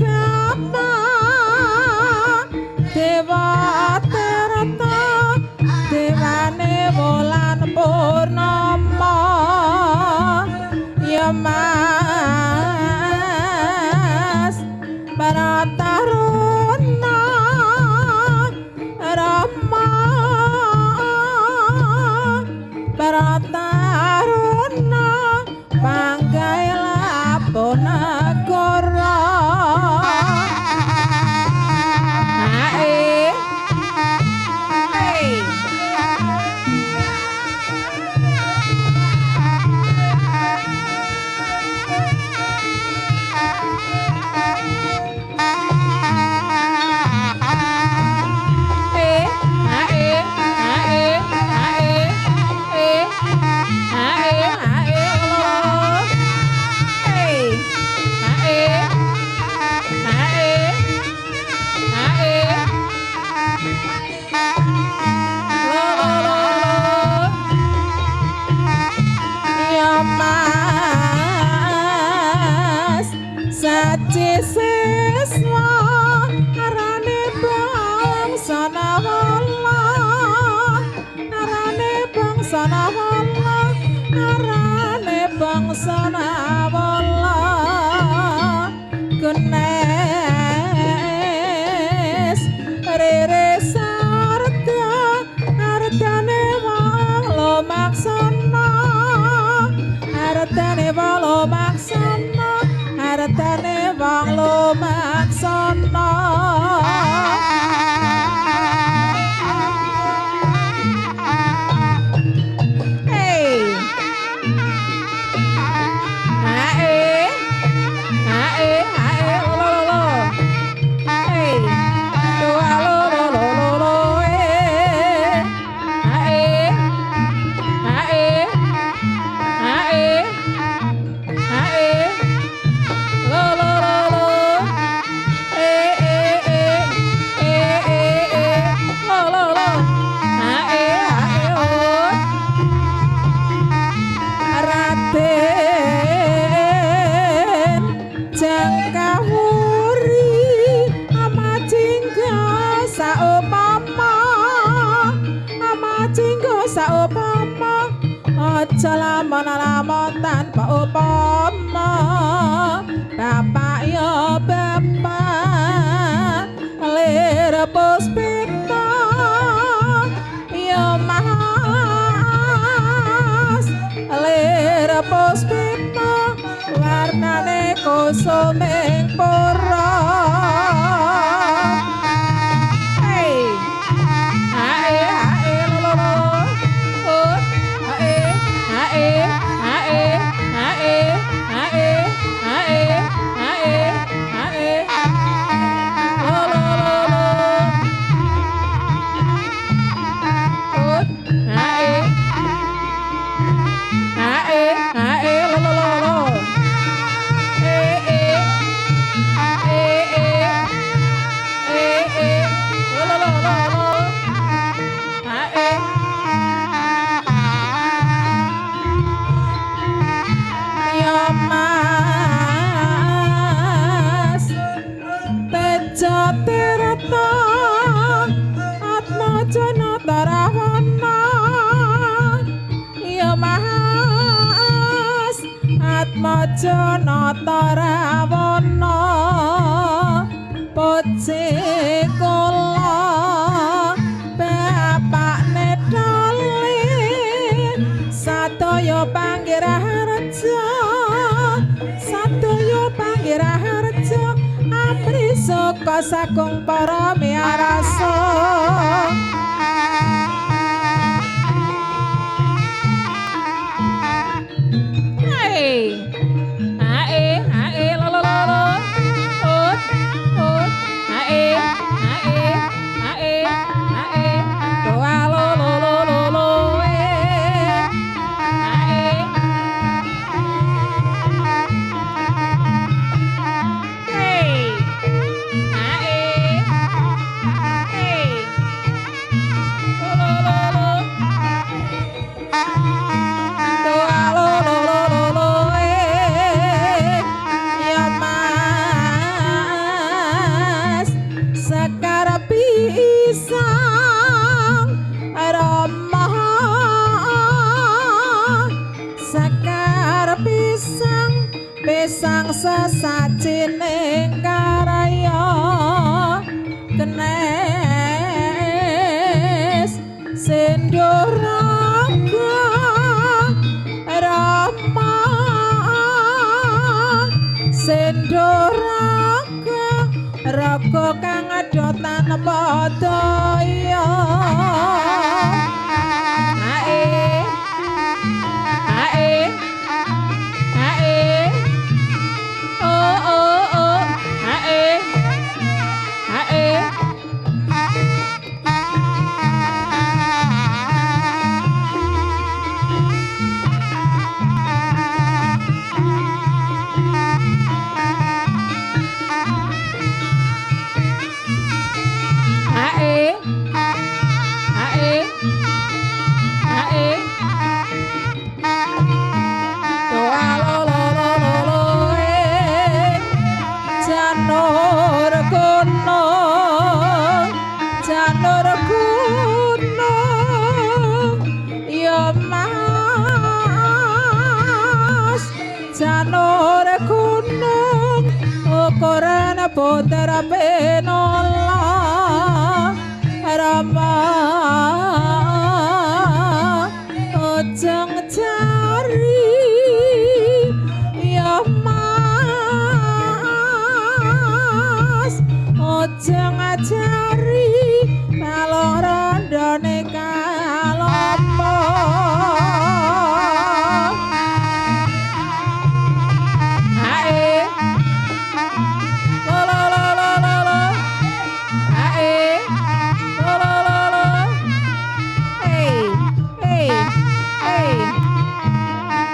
Bapa Dewa Tirta Dewane Wulan Purnama Ya Mas Barataruna Rama Barataruna Panggaila Ponegara Siswa arane bangsana wala arane bangsana wala arane bangsana wala genes rere sarta artane wala maksana artane wala maksana artane wong lumaksana saupama aja lamun tanpa upama bapak ya bapak lir puspita ya mas lir puspita warnane kusuming pura Janata Rawana Poce kula bapakne Dali sadaya panggiraharja amri saka saking para miarasa sacining karya kenes senduraga rama senduraga raga kang adotan padaya ae ae ae oh oh oh ae ae ae ae ae doa lo lo lo lo lo janur gunung janur gunung ya mas janur gunung ukuran putra penola rama ojang cari ya mas ojang cari kalau rondone kalompo ae lo lo lo lo lo lo ae lo lo lo lo hey hey hey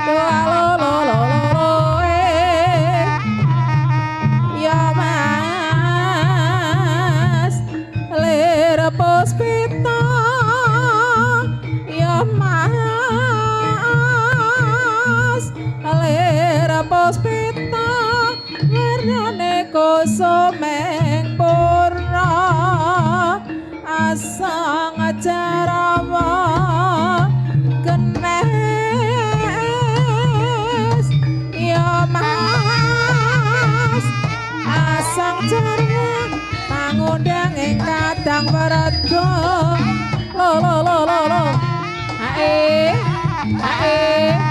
doa lo lo lo lo lo ya mas lera pospita ya mas lera pospita warnane kosomeng purna asang ajarawa kenes ya mas asang jarwa pangundang ing kadang warga lo lo lo lo lo ae ae